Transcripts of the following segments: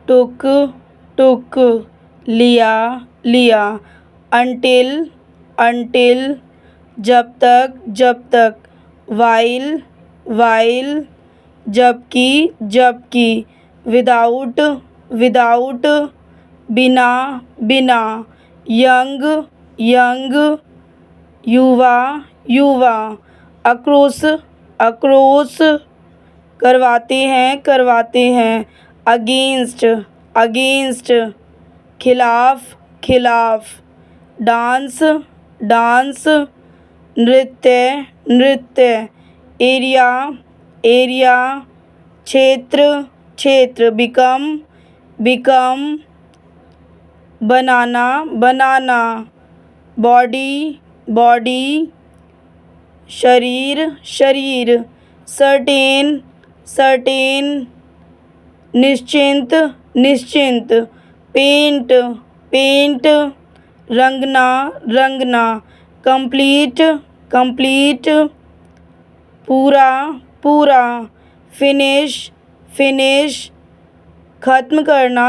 took, took, लिया, लिया, until, जब तक, while, जबकि, without, बिना, young, युवा, across, करवाते हैं, against, खिलाफ, डांस, नृत्य, एरिया, क्षेत्र, become, बनाना, बॉडी, शरीर, certain, निश्चिंत, पेंट, रंगना, कंप्लीट, पूरा, फिनिश, खत्म करना,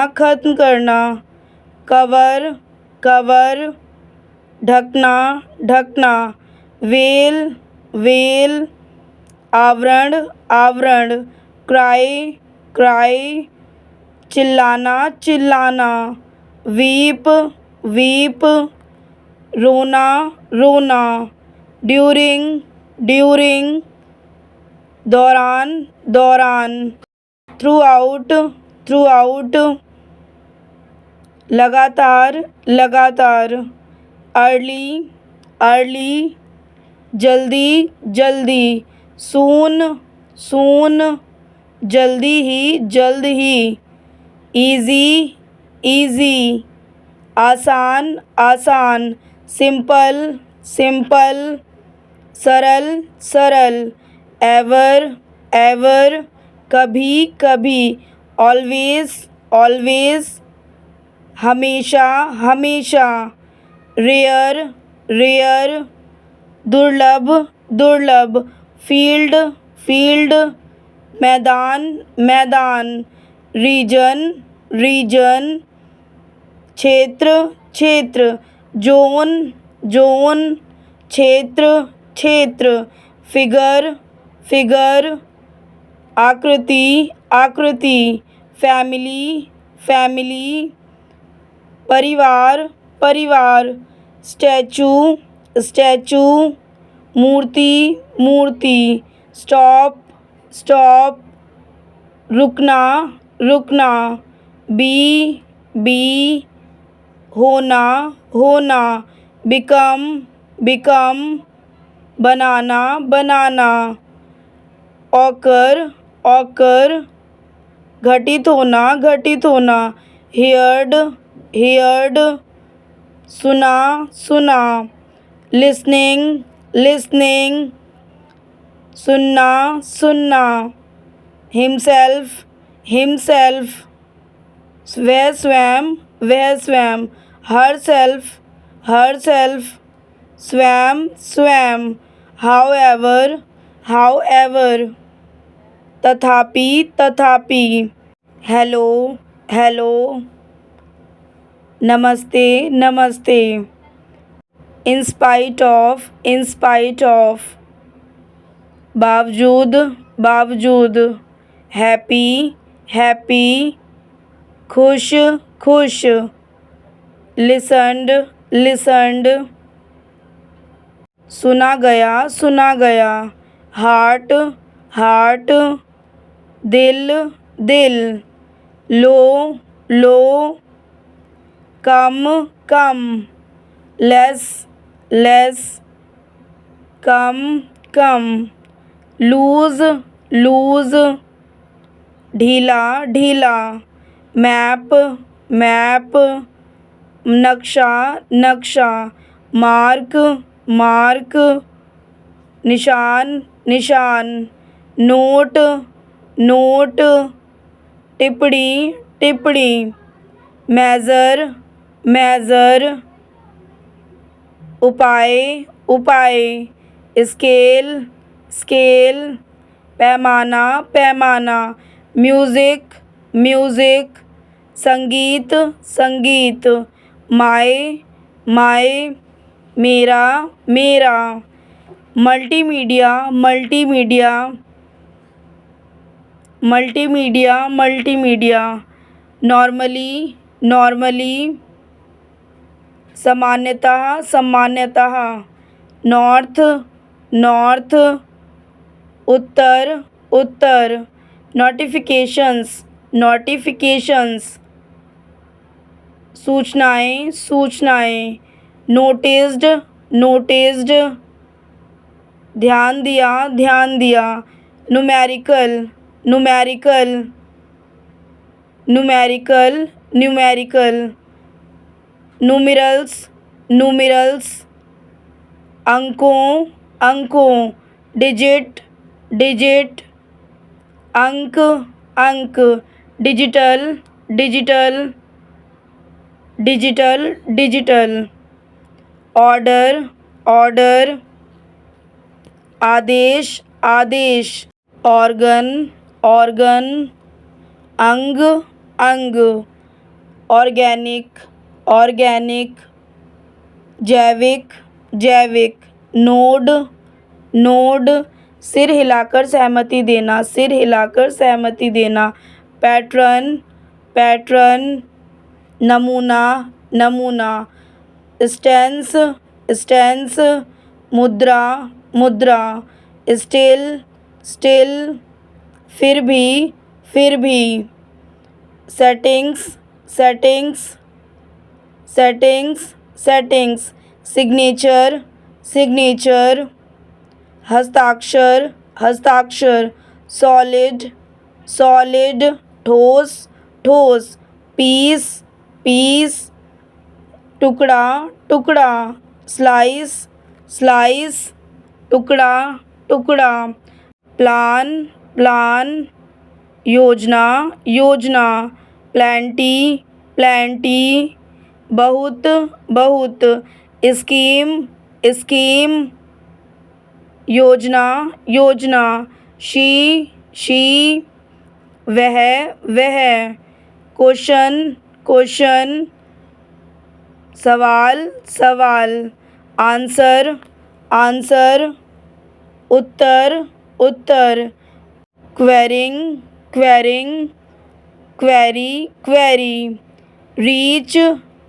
कवर, ढकना, वेल, आवरण, क्राई, चिल्लाना, वीप, रोना, ड्यूरिंग, दौरान, थ्रूआउट, लगातार, अर्ली, जल्दी, सून, जल्दी ही, इजी, आसान, सिंपल, सरल, एवर, कभी, ऑलवेज, हमेशा, रेयर, दुर्लभ, फील्ड, मैदान, रीजन, क्षेत्र, जोन, क्षेत्र, फिगर, आकृति, फैमिली, परिवार, स्टैचू, मूर्ति, स्टॉप, रुकना, बी, होना, बिकम, बनाना, ऑकर, घटित होना, heard, सुना, listening, सुनना, himself, वह स्वयं, herself, स्वयं, however, तथापि, हेलो, नमस्ते, in spite of, बावजूद, happy, खुश, listened, सुना गया, heart, दिल, लो, कम, less, कम, लूज, ढीला, मैप, नक्शा, मार्क, निशान, नोट, टिप्पणी, मेजर, उपाय, स्केल, पैमाना, म्यूजिक, संगीत संगीत, माय माय, मेरा मेरा, multimedia multimedia, multimedia multimedia, normally normally, सामान्यतः सामान्यतः, नॉर्थ नॉर्थ, उत्तर उत्तर, नोटिफिकेशंस नोटिफिकेशंस, सूचनाएं सूचनाएं, नोटिस्ड नोटिस्ड, ध्यान दिया, numerical numerical, numerical numerical, numerals numerals, अंकों अंकों, डिजिट डिजिट, अंक अंक, digital digital, digital digital, order order, आदेश आदेश, ऑर्गन ऑर्गन, अंग अंग, ऑर्गेनिक ऑर्गेनिक, जैविक जैविक, नोड नोड, सिर हिलाकर सहमति देना, सिर हिलाकर सहमति देना, पैटर्न पैटर्न, नमूना नमूना, स्टेंस स्टेंस, मुद्रा मुद्रा, स्टिल स्टिल, फिर भी, settings settings settings settings, signature signature, हस्ताक्षर हस्ताक्षर, सॉलिड सॉलिड, ठोस ठोस, पीस पीस, टुकड़ा टुकड़ा, स्लाइस स्लाइस, टुकड़ा टुकड़ा, प्लान प्लान, योजना योजना, प्लेंटी प्लेंटी, बहुत बहुत, स्कीम स्कीम, योजना योजना, शी वह क्वेश्चन क्वेश्चन, सवाल सवाल, आंसर आंसर, उत्तर उत्तर, querying querying, query query, reach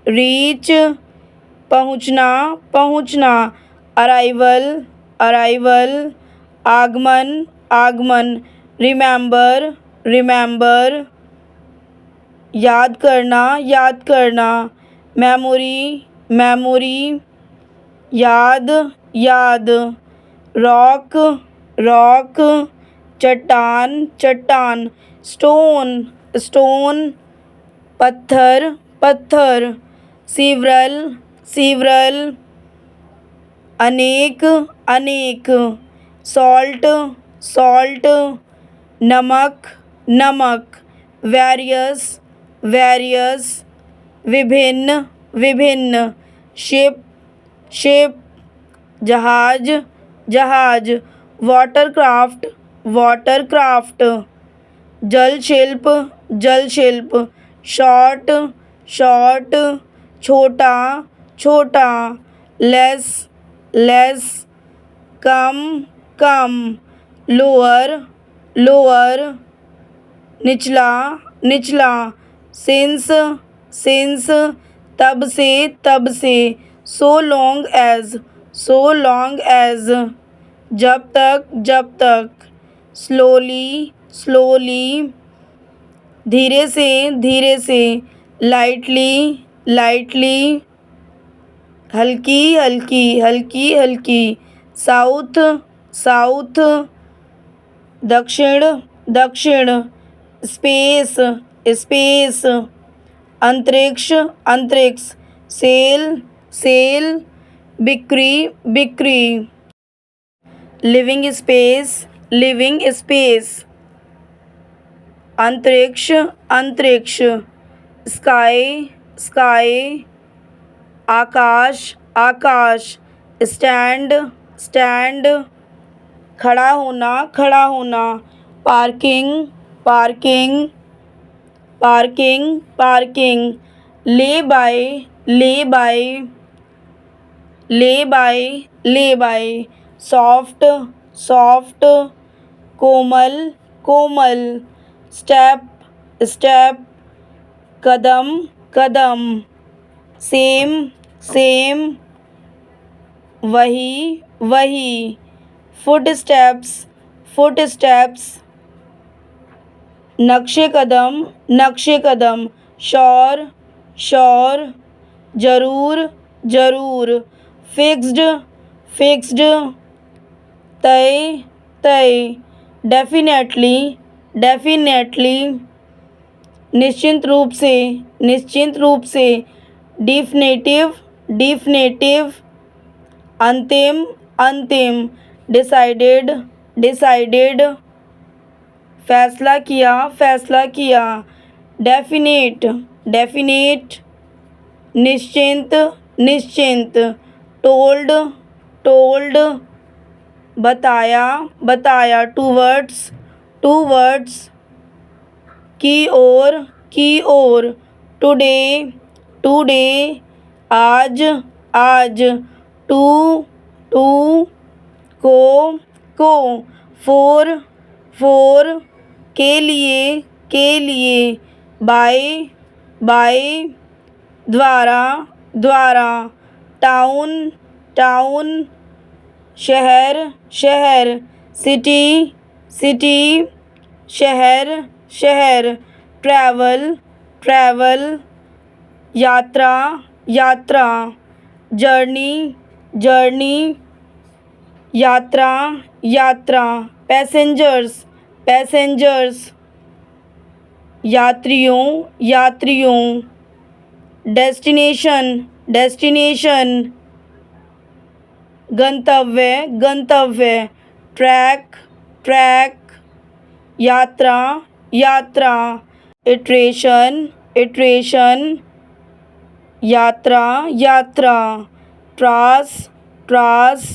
reach, पहुँचना पहुँचना, अराइवल अराइवल, आगमन आगमन, रिमेंबर रिमेंबर, याद करना, मेमोरी मेमोरी, याद याद, रॉक रॉक, चट्टान चट्टान, स्टोन स्टोन, पत्थर पत्थर, सीवरल सीवरल, अनेक अनेक, सॉल्ट सॉल्ट, नमक नमक, वेरियस वेरियस, विभिन्न विभिन्न, शिप शिप, जहाज जहाज, वाटरक्राफ्ट वाटरक्राफ्ट, जल शिल्प, शॉर्ट शॉर्ट, छोटा छोटा, लेस लेस, कम कम, लोअर लोअर, निचला निचला, सिंस तब से, सो लॉन्ग एज, जब तक, स्लोली, धीरे से, लाइटली, हल्की, साउथ, दक्षिण, स्पेस, अंतरिक्ष, सेल, बिक्री, लिविंग स्पेस, अंतरिक्ष, स्काई, आकाश, स्टैंड, खड़ा होना, parking, parking, parking, lay by, lay by, lay by, lay by, soft, soft, Komal, Komal, step, step, Kadam, Kadam, same, same, वही, वही, footsteps, footsteps, नक्शे कदम, नक्शे कदम, श्योर, श्योर, जरूर, जरूर, फिक्स्ड, फिक्स्ड, तय, तय, डेफिनेटली, डेफिनेटली, निश्चित रूप से, निश्चित रूप से, डिफिनेटिव, डिफिनेटिव, अंतिम, अंतिम, डिसाइडेड, डिसाइडेड, फैसला किया, फैसला किया, डेफिनेट, डेफिनेट, निश्चिंत, निश्चिंत, टोल्ड, टोल्ड, बताया, बताया, टूवर्ड्स, टूवर्ड्स, की ओर, की ओर, टुडे, टुडे, आज, आज, टू, टू, को, फोर, फोर, के लिए, बाय, बाय, द्वारा, द्वारा, टाउन, टाउन, शहर, शहर, सिटी, सिटी, शहर, शहर, ट्रैवल, ट्रैवल, यात्रा, यात्रा, जर्नी, जर्नी, यात्रा, यात्रा, पैसेंजर्स, पैसेंजर्स, यात्रियों, यात्रियों, डेस्टिनेशन, डेस्टिनेशन, गंतव्य, गंतव्य, ट्रैक, ट्रैक, यात्रा, यात्रा, इटरेशन, इटरेशन, यात्रा, यात्रा, ट्रास, ट्रास,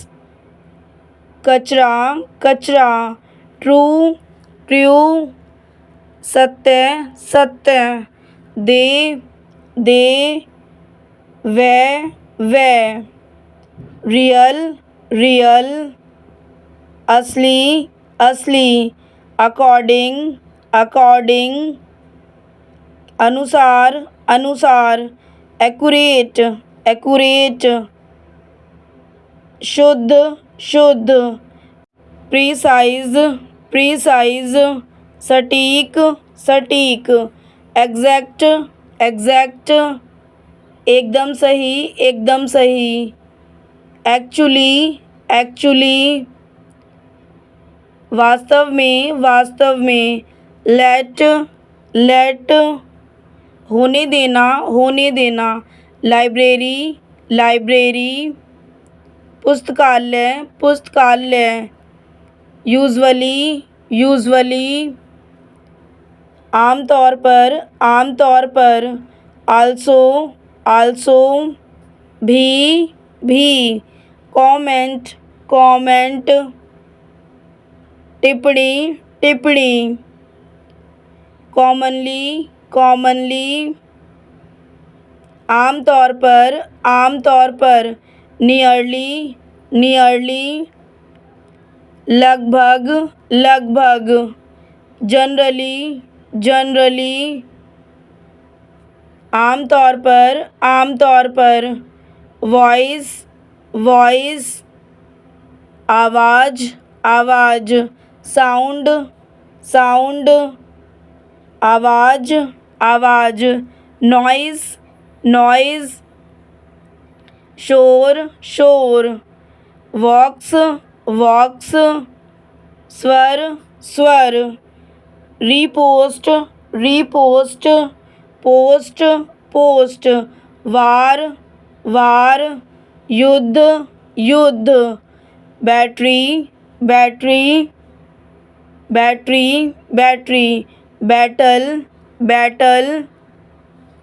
कचरा, कचरा, ट्रू, ट्रू, सत्य, सत्य, दे, दे, वे, रियल, रियल, असली, असली, अकॉर्डिंग, अकॉर्डिंग, अनुसार, अनुसार, एक्यूरेट, एक्यूरेट, शुद्ध, शुद्ध, प्रीसाइज, प्रीसाइज, सटीक, सटीक, एग्जैक्ट, एग्जैक्ट, एकदम सही, एकदम सही, एक्चुअली, एक्चुअली, वास्तव में, वास्तव में, लेट, लेट, होने देना, होने देना, लाइब्रेरी, लाइब्रेरी, पुस्तकालय, पुस्तकालय, यूजुअली, यूजुअली, आमतौर पर, आमतौर पर, आल्सो, आल्सो, भी, कमेंट, कमेंट, टिप्पणी, टिप्पणी, कॉमनली, कॉमनली, आमतौर पर, आमतौर पर, नियरली, नियरली, लगभग, लगभग, जनरली, जनरली, आमतौर पर, आमतौर पर, वॉइस, वॉइस, आवाज़, आवाज़, साउंड, साउंड, आवाज़, आवाज़, नॉइज़, नॉइज़, शोर, शोर, वॉक्स, वॉक्स, स्वर, स्वर, रीपोस्ट, रीपोस्ट, पोस्ट, पोस्ट, वार, वार, युद्ध, युद्ध, battery, battery, battery, battery, battle, battle,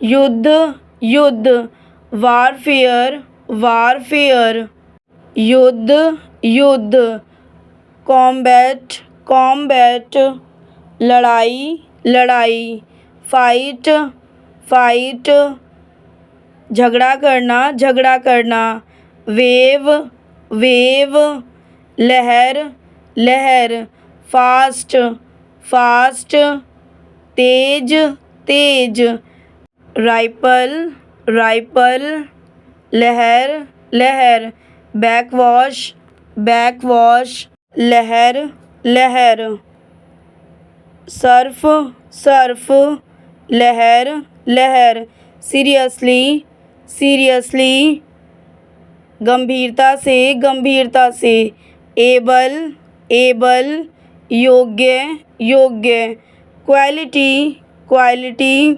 युद्ध, युद्ध, वारफेयर, वारफेयर, युद्ध, युद्ध, कॉम्बैट, कॉम्बैट, लड़ाई, लड़ाई, फाइट फाइट, झगड़ा करना झगड़ा करना। वेव वेव, लहर लहर। फास्ट फास्ट, तेज तेज। राइपल राइपल, लहर लहर। बैकवॉश बैकवॉश, लहर लहर। सर्फ सर्फ, लहर लहर। सीरियसली सीरियसली, गंभीरता गंभीरता से। एबल एबल, योग्य योग्य। क्वालिटी क्वालिटी,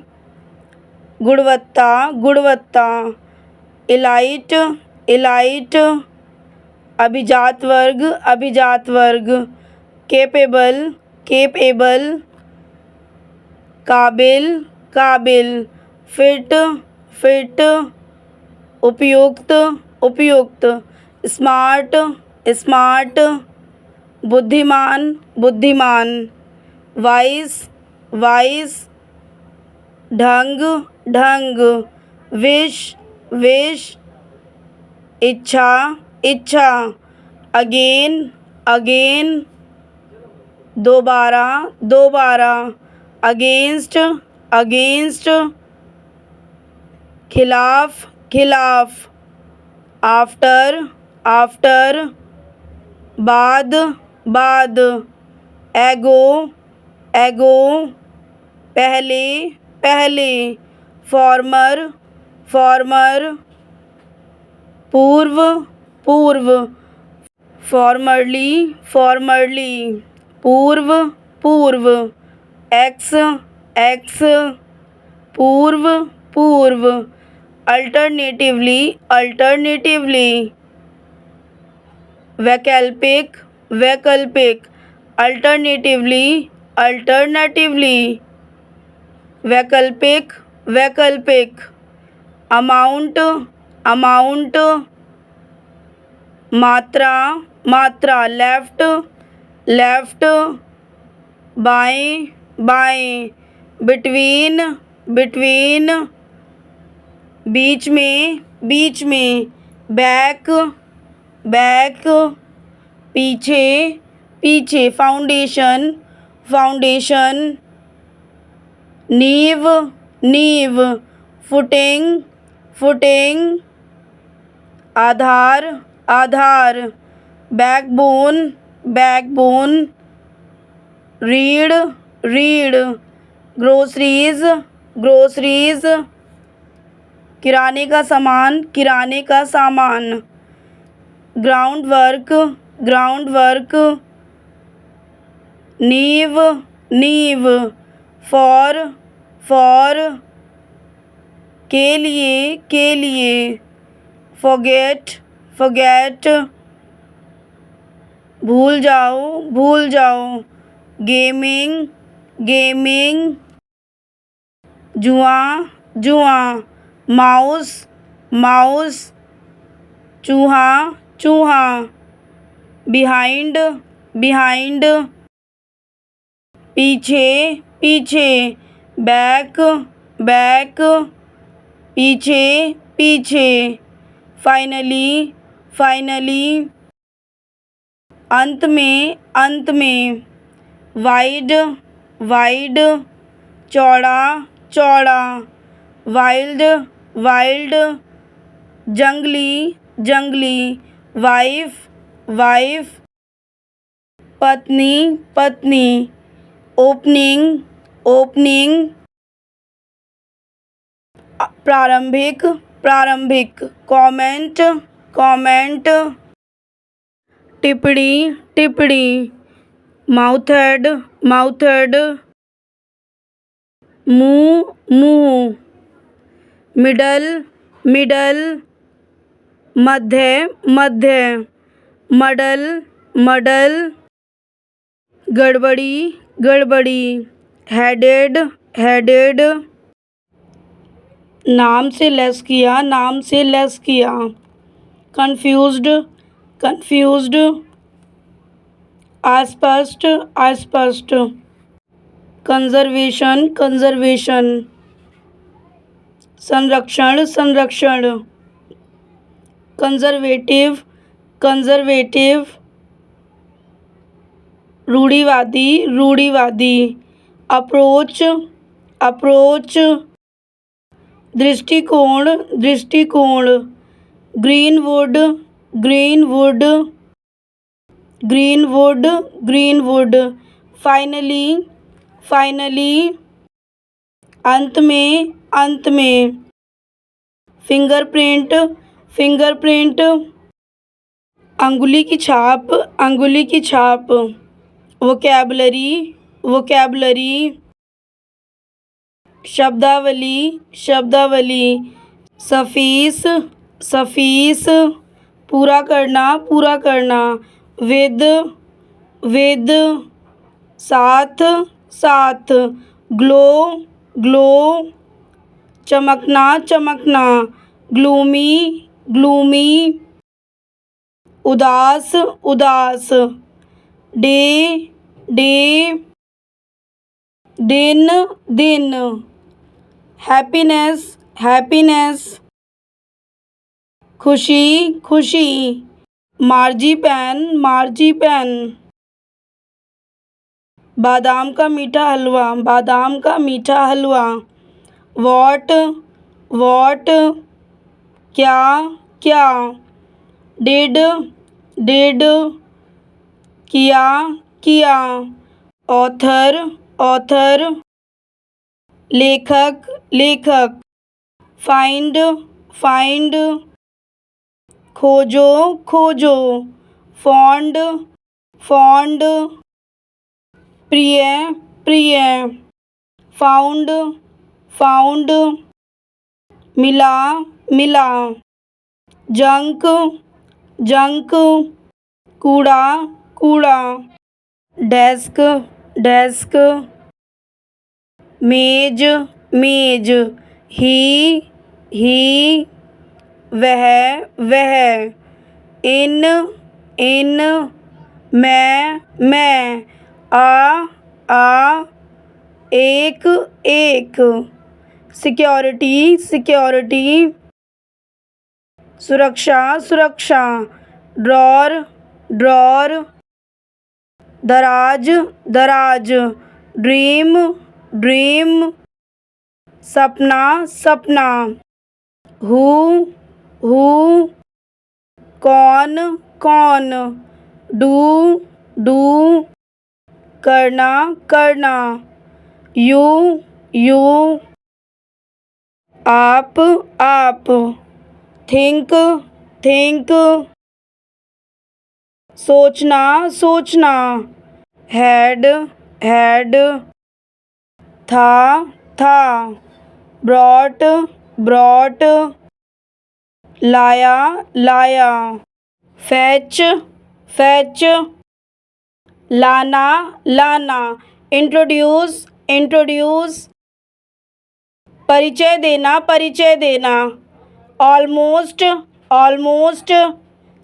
गुणवत्ता गुणवत्ता। इलाइट इलाइट, अभिजात वर्ग। कैपेबल कैपेबल, काबिल काबिल। फिट फिट, उपयुक्त उपयुक्त। स्मार्ट स्मार्ट, बुद्धिमान बुद्धिमान। वाइस वाइस, ढंग ढंग। विश विश, इच्छा इच्छा। अगेन अगेन, दोबारा दोबारा। अगेंस्ट अगेंस्ट, खिलाफ खिलाफ। आफ्टर आफ्टर, बाद बाद। एगो एगो, पहले पहले। फॉर्मर फॉर्मर, पूर्व पूर्व। फॉर्मरली फॉर्मरली, पूर्व पूर्व। एक्स एक्स, पूर्व पूर्व। Alternatively alternatively. वैकल्पिक वैकल्पिक, अल्टरनेटिवली अल्टरनेटिवली। वैकल्पिक वैकल्पिक। अमाउंट अमाउंट, मात्रा मात्रा। लेफ्ट लेफ्ट, बाएं बाएं। बिटवीन बिटवीन, बीच में। बैक बैक, पीछे पीछे। Foundation foundation. नींव नींव, footing footing. Aadhaar Aadhaar, backbone backbone. रीढ़ रीढ़, ग्रोसरीज ग्रोसरीज। किराने का सामान। Ground work. नींव नींव। फॉर, के लिए। फॉरगेट, भूल जाओ। गेमिंग। जुआ। माउस। चूहा। बिहाइंड पीछे। बैक पीछे। फाइनली, अंत में। वाइड, चौड़ा। वाइल्ड, जंगली। वाइफ, पत्नी। ओपनिंग, प्रारंभिक। कमेंट, टिप्पणी। माउथहेड, मुंह। मिडल, मध्य। मडल, गड़बड़ी। हेडेड, नाम से लेस किया। कंफ्यूज्ड, अस्पष्ट। कंजर्वेशन कंजर्वेशन, संरक्षण संरक्षण, कंजर्वेटिव कंजर्वेटिव, रूढ़िवादी रूढ़िवादी, अप्रोच अप्रोच, दृष्टिकोण दृष्टिकोण, greenwood greenwood greenwood greenwood, finally finally, अंत में, फिंगरप्रिंट फिंगरप्रिंट, अंगुली की छाप अंगुली की छाप, वोकैबुलरी वोकैबुलरी, शब्दावली शब्दावली, सफीस सफीस, पूरा करना, विद विद, साथ साथ, ग्लो ग्लो, चमकना, ग्लूमी ग्लूमी, उदास उदास, डे डे, दिन, हैप्पीनेस, खुशी, मार्जीपैन बादाम का मीठा हलवा, वॉट, क्या, डिड, किया, ऑथर, लेखक, फाइंड, खोजो, फॉन्ड, प्रिय, फाउंड, मिला, जंक, कूड़ा, डेस्क, मेज, ही, वह, इन, मैं, आ, एक, सिक्योरिटी, सुरक्षा, ड्रॉर, दराज, ड्रीम, सपना, हु, कौन, डू, करना, यू, आप, थिंक, सोचना, हैड, था, ब्रॉट, लाया, फेच, लाना, इंट्रोड्यूस, परिचय देना, ऑलमोस्ट,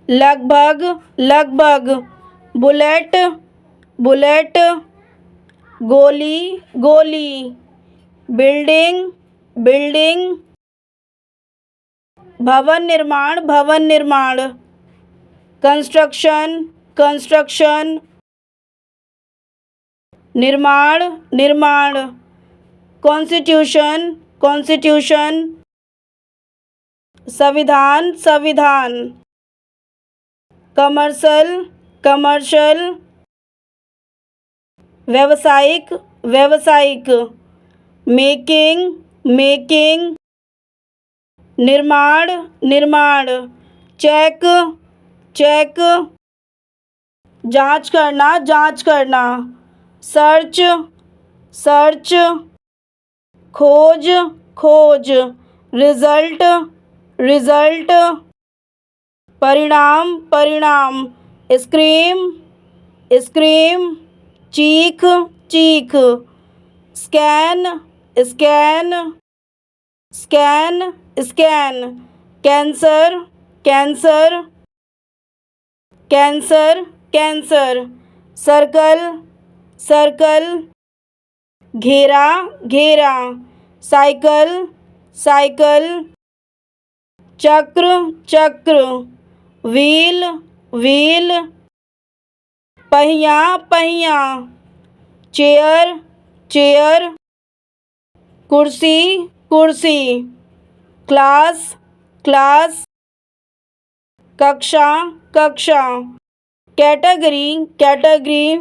लगभग, बुलेट, गोली, बिल्डिंग, भवन निर्माण, कंस्ट्रक्शन, निर्माण, कॉन्स्टिट्यूशन, संविधान, कमर्शियल, व्यावसायिक, मेकिंग, निर्माण, चेक, जांच करना, सर्च, खोज, रिजल्ट, परिणाम, स्क्रीम, चीख, स्कैन, कैंसर, सर्कल, घेरा घेरा, साइकिल साइकिल, चक्र चक्र, व्हील व्हील, पहिया पहिया, चेयर चेयर, कुर्सी कुर्सी, क्लास क्लास, कक्षा कक्षा, कैटेगरी कैटेगरी,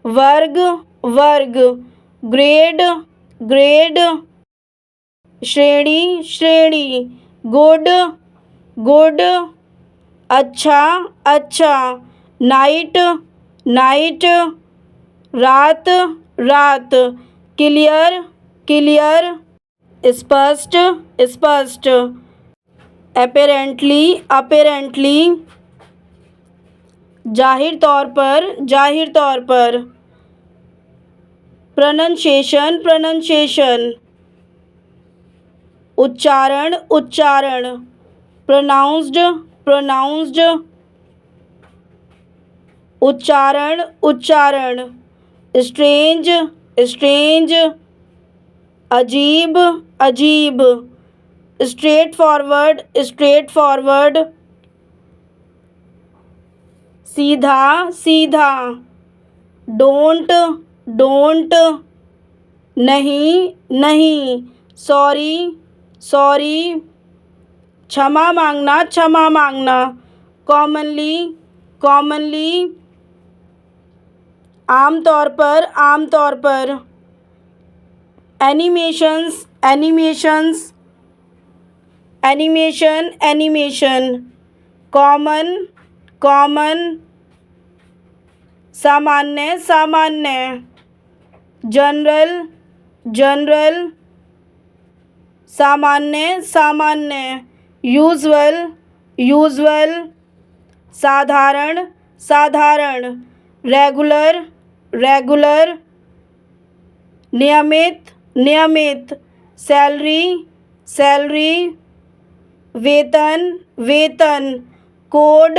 वर्ग वर्ग, ग्रेड ग्रेड, श्रेणी श्रेणी, गुड गुड, अच्छा अच्छा, नाइट नाइट, रात रात, क्लियर क्लियर, स्पष्ट स्पष्ट, अपेरेंटली अपेरेंटली, जाहिर तौर पर, प्रोनंसिएशन प्रोनंसिएशन, उच्चारण उच्चारण, प्रोनाउंस्ड प्रोनाउंस्ड, उच्चारण उच्चारण, स्ट्रेंज स्ट्रेंज, अजीब अजीब, स्ट्रेट फॉरवर्ड, सीधा सीधा, डोंट डोंट, नहीं नहीं, सॉरी सॉरी, क्षमा मांगना, कॉमनली कॉमनली, आमतौर पर, एनिमेशंस एनिमेशन, कॉमन कॉमन, सामान्य, जनरल, सामान्य, यूजुअल, साधारण, रेगुलर, नियमित, सैलरी, वेतन, कोड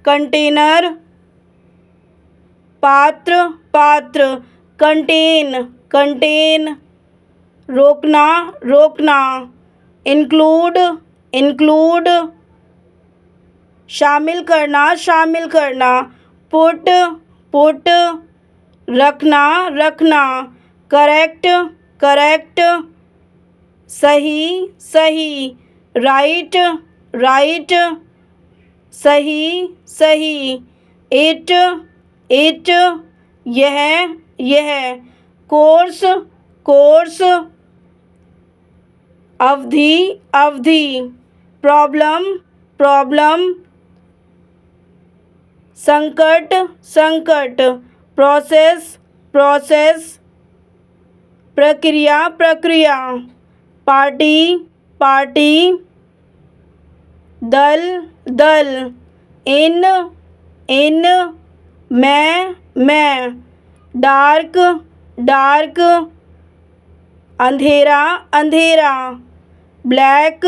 कंटेनर, पात्र, कंटेन, रोकना, इंक्लूड, शामिल करना, पुट, रखना, करेक्ट, सही, राइट सही, इट यह, कोर्स, अवधि, प्रॉब्लम, संकट, प्रोसेस, प्रक्रिया पार्टी, दल, इन, मैं, डार्क, अंधेरा, ब्लैक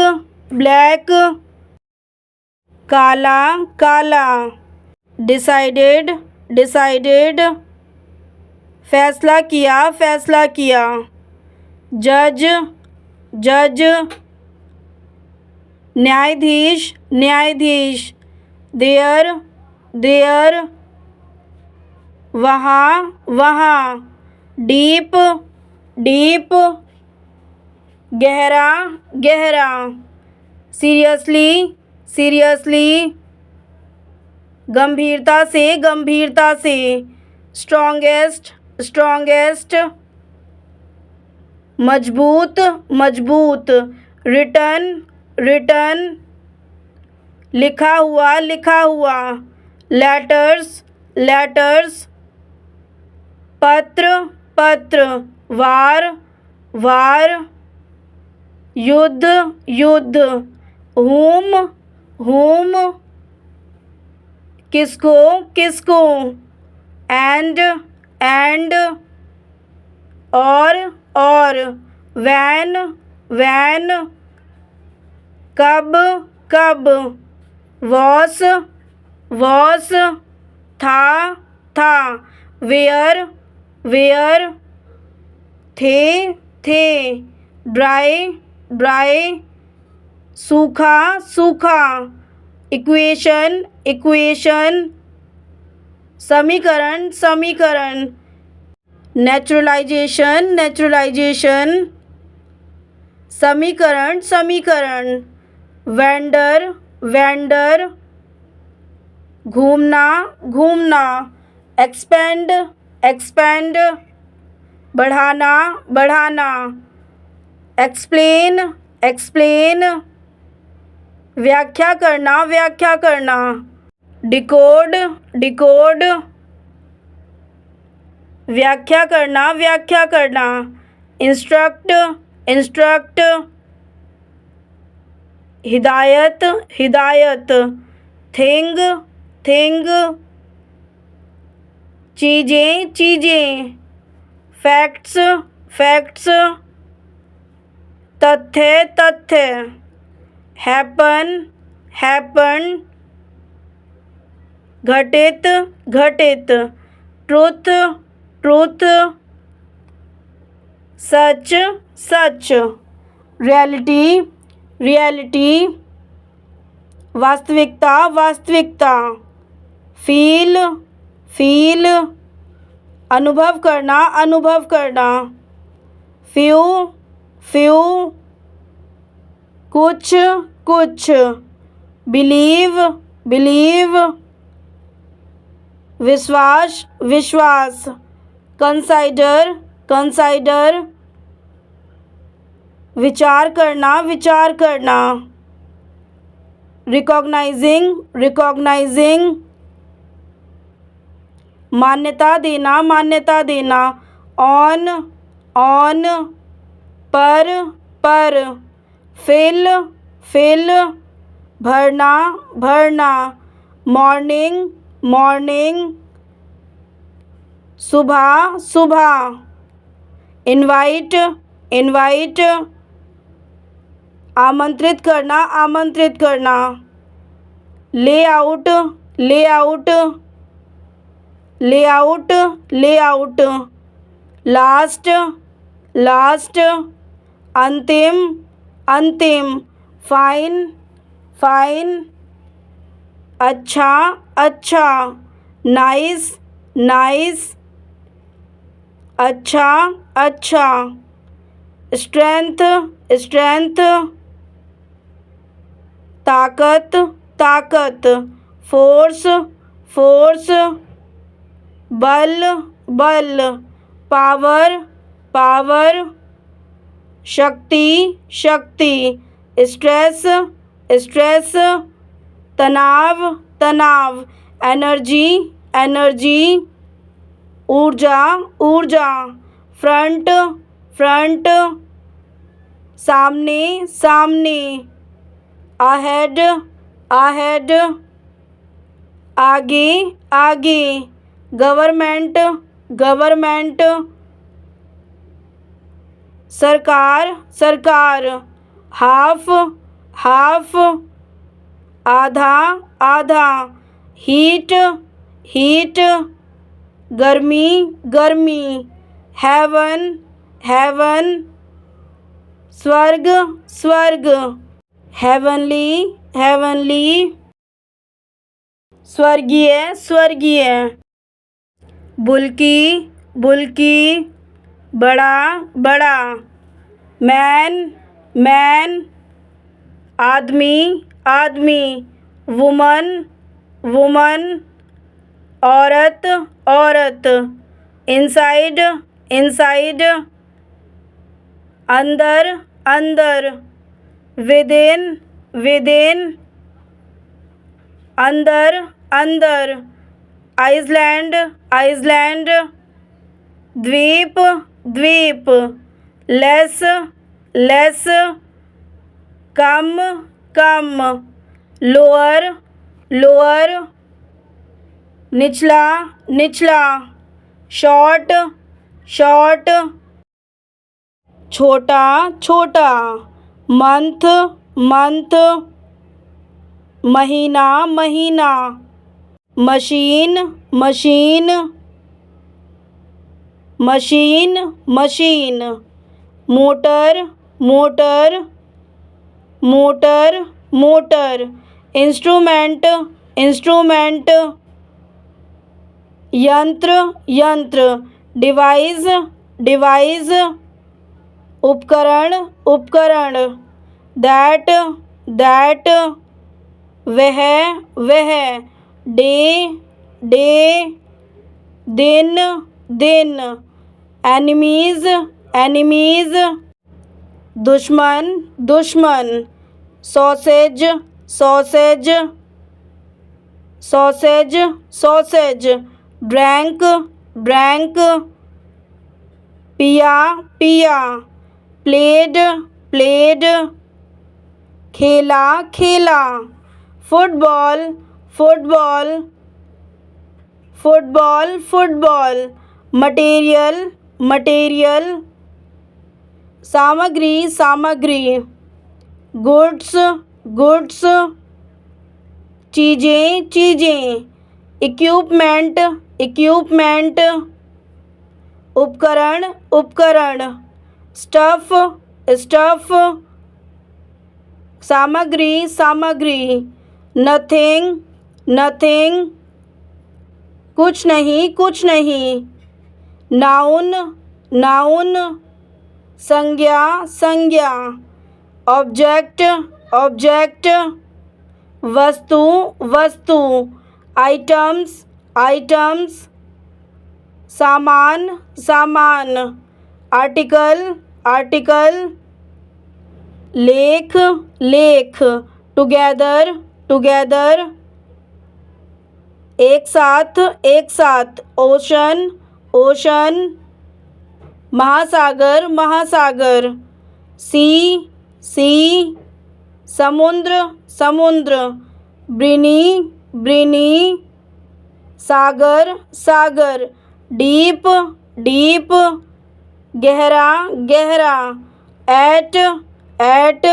काला, डिसाइडेड, फैसला किया, जज, न्यायाधीश, देयर, वहाँ, डीप, गहरा, सीरियसली, गंभीरता से, स्ट्रॉन्गेस्ट, मजबूत, रिटर्न, लिखा हुआ, लेटर्स, पत्र, वार, युद्ध, whom, किसको, and, और, when, कब, was, was, था, where, थे, dry, सूखा, equation, समीकरण, naturalization, समीकरण, vendor, घूमना, expand, बढ़ाना, explain, व्याख्या करना, decode, व्याख्या करना, instruct, हिदायत, thing, चीजें, facts, तथ्य, happen, घटित, truth, सच, reality, वास्तविकता, feel, अनुभव करना, few, कुछ, believe, विश्वास, consider, विचार करना, recognizing, मान्यता देना, on, पर, fill, भरना, morning, सुबह, invite, आमंत्रित करना, layout, last, अंतिम, fine, अच्छा, nice, अच्छा, strength, ताकत, force, बल, power, शक्ति, stress, तनाव, energy, ऊर्जा, front, सामने, ahead, आगे, government, सरकार, half, आधा, heat, गर्मी, heaven, स्वर्ग, heavenly, स्वर्गीय, बुल्की, बड़ा, man, आदमी, woman, औरत, inside, अंदर, within, अंदर, Iceland, द्वीप, less, कम, lower, निचला, short, छोटा, month, महीना, machine machine machine machine, motor motor motor motor, instrument instrument, यंत्र यंत्र, डिवाइस डिवाइस, उपकरण उपकरण, दैट दैट, वह वह, डे डे, दिन दिन, एनिमीज एनिमीज, दुश्मन दुश्मन, sausage sausage sausage sausage, drank drank, पिया पिया, प्लेड प्लेड, खेला खेला, football football football football, material material, सामग्री सामग्री, गुड्स गुड्स, चीज़ें चीज़ें, इक्विपमेंट इक्विपमेंट, उपकरण उपकरण, स्टफ़ स्टफ़, सामग्री सामग्री, नथिंग नथिंग, कुछ नहीं, नाउन नाउन, संज्ञा संज्ञा, ऑब्जेक्ट ऑब्जेक्ट, वस्तु वस्तु, आइटम्स आइटम्स, सामान सामान, आर्टिकल आर्टिकल, लेख लेख, टुगेदर टुगेदर, एक साथ, ओशन ओशन, महासागर महासागर, सी सी, समुद्र समुद्र, ब्रिनी ब्रिनी, सागर सागर, डीप डीप, गहरा गहरा, एट एट,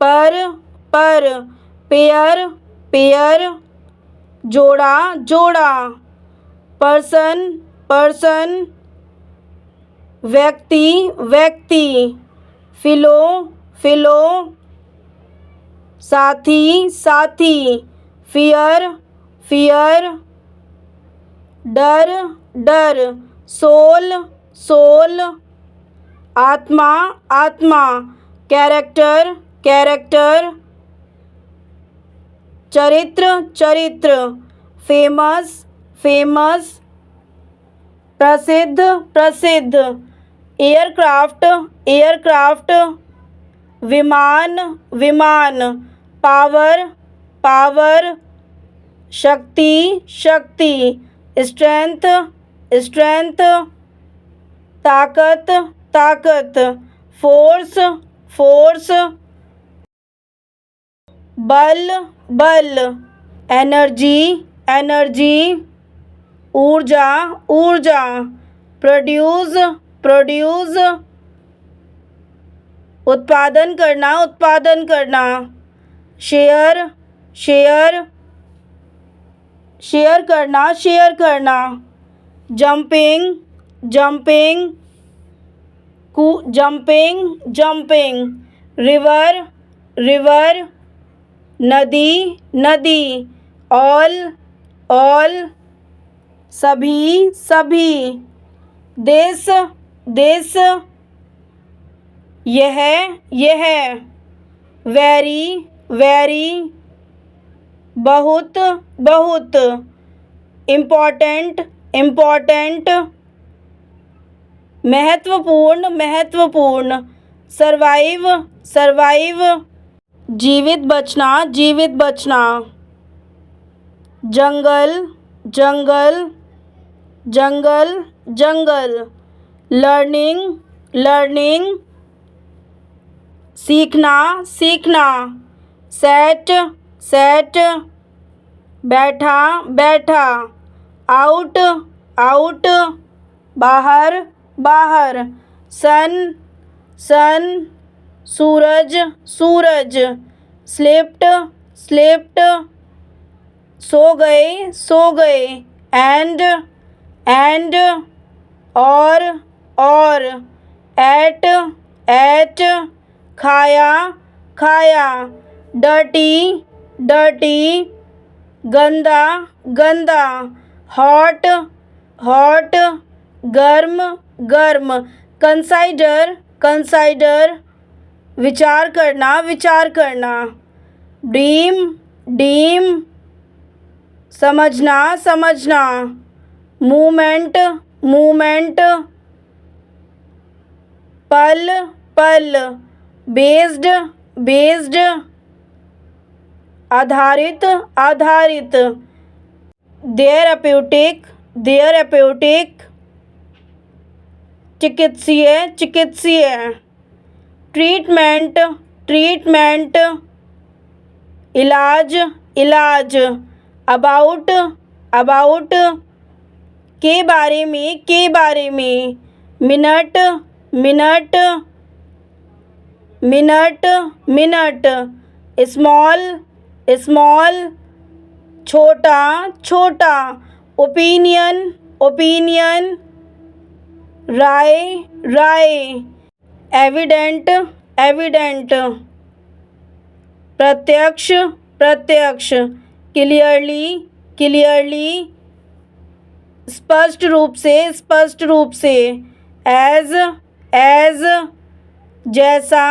पर पेयर पेयर, जोड़ा जोड़ा, पर्सन पर्सन, व्यक्ति व्यक्ति, फिलो फिलो, साथी साथी, फियर फियर, डर डर, सोल सोल, आत्मा आत्मा, कैरेक्टर कैरेक्टर, चरित्र चरित्र, फेमस फेमस, प्रसिद्ध प्रसिद्ध, एयरक्राफ्ट एयरक्राफ्ट, विमान विमान, पावर पावर, शक्ति शक्ति, स्ट्रेंथ स्ट्रेंथ, ताकत ताकत, फोर्स फोर्स, बल बल, एनर्जी एनर्जी, ऊर्जा ऊर्जा, प्रोड्यूस प्रोड्यूस, उत्पादन करना, शेयर शेयर शेयर करना, jumping jumping, jumping, river river, नदी नदी, ऑल सभी, देश देश, यह, वेरी, बहुत इम्पोर्टेंट, महत्वपूर्ण, सर्वाइव, जीवित बचना, जंगल, लर्निंग, सीखना, सेट, बैठा, आउट, बाहर, सन, सूरज, स्लिप्ट, सो गए एंड और एट खाया खाया डर्टी गंदा गंदा हॉट गर्म कंसाइडर विचार करना डीम समझना मूवमेंट पल बेस्ड आधारित थेराप्यूटिक चिकित्सीय ट्रीटमेंट इलाज अबाउट के बारे में मिनट स्मॉल छोटा ओपिनियन राय एविडेंट प्रत्यक्ष क्लियरली स्पष्ट रूप से एज जैसा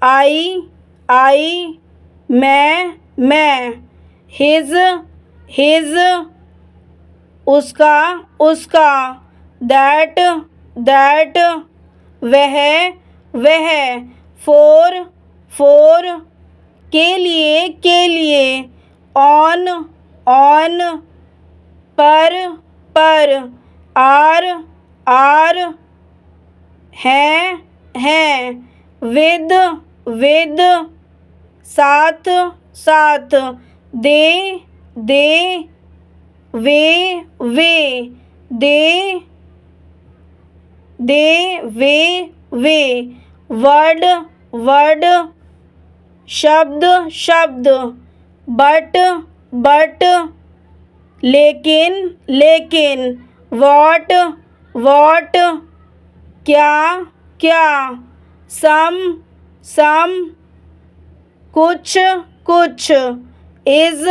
आई मैं हिज उसका दैट वह फोर के लिए ऑन पर आर हैं विद साथ दे वे वर्ड शब्द बट लेकिन व्हाट क्या सम कुछ इज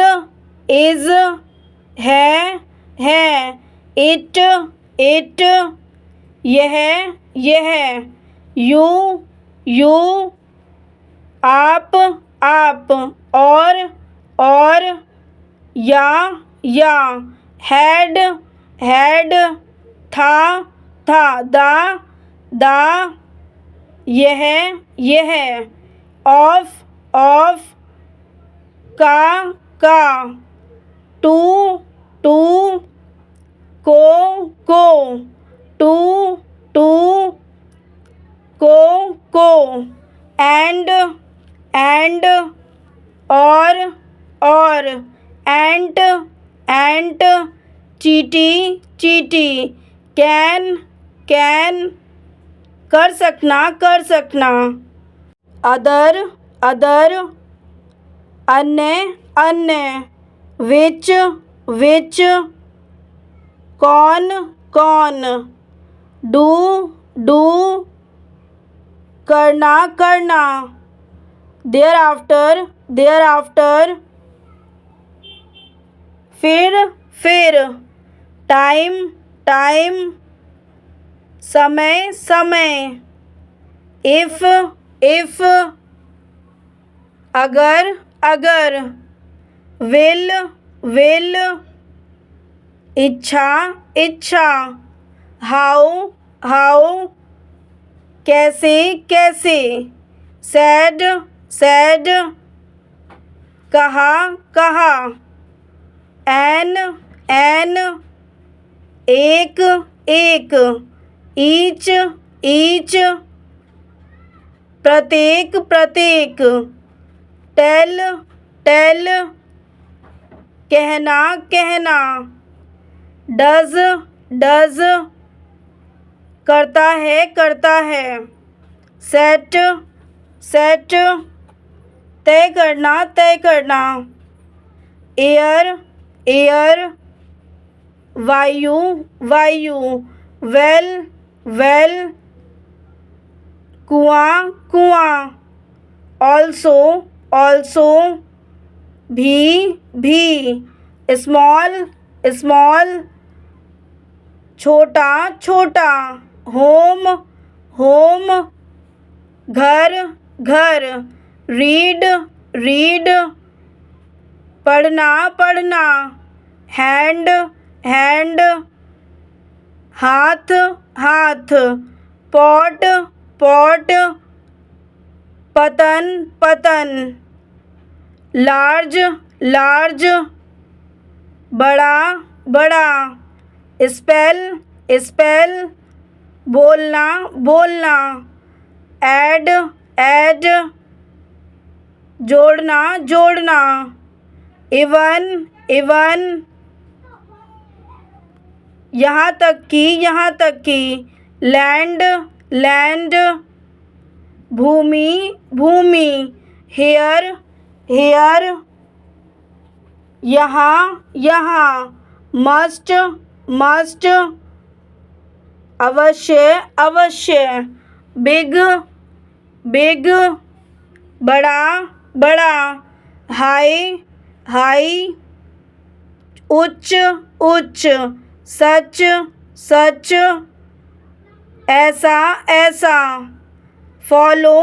है इट यह यू आप और या हैड था दा यह ऑफ का टू को एंड और एंट चीटी कैन कर सकना अदर अन्य विच कौन डू करना thereafter फिर टाइम समय if अगर will इच्छा how कैसे said कहा an एक each प्रत्येक tell कहना does करता है set तय करना एयर एयर, वायु वायु, वेल वेल, कुआं कुआं, ऑल्सो ऑल्सो, भी, स्मॉल स्मॉल, छोटा छोटा, होम होम, घर घर, रीड रीड, पढ़ना पढ़ना, हैंड हैंड, हाथ हाथ, पॉट पॉट, पतन पतन, लार्ज लार्ज, बड़ा बड़ा, स्पेल स्पेल, बोलना बोलना, ऐड ऐड, जोड़ना जोड़ना, इवन इवन, यहाँ तक कि, लैंड लैंड, भूमि भूमि, हेयर हेयर, यहाँ मस्ट मस्ट, अवश्य, बिग बिग, बड़ा बड़ा, हाई, उच्च, सच, ऐसा, फॉलो,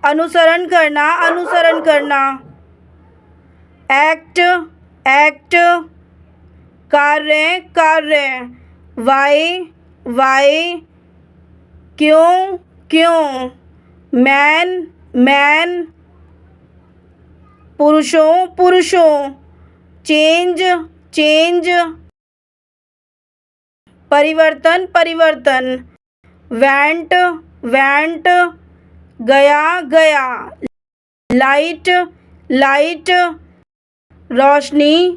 अनुसरण करना, एक्ट कार्य, वाई, क्यों, मैन, पुरुषों, चेंज, परिवर्तन, वेंट गया, लाइट, रोशनी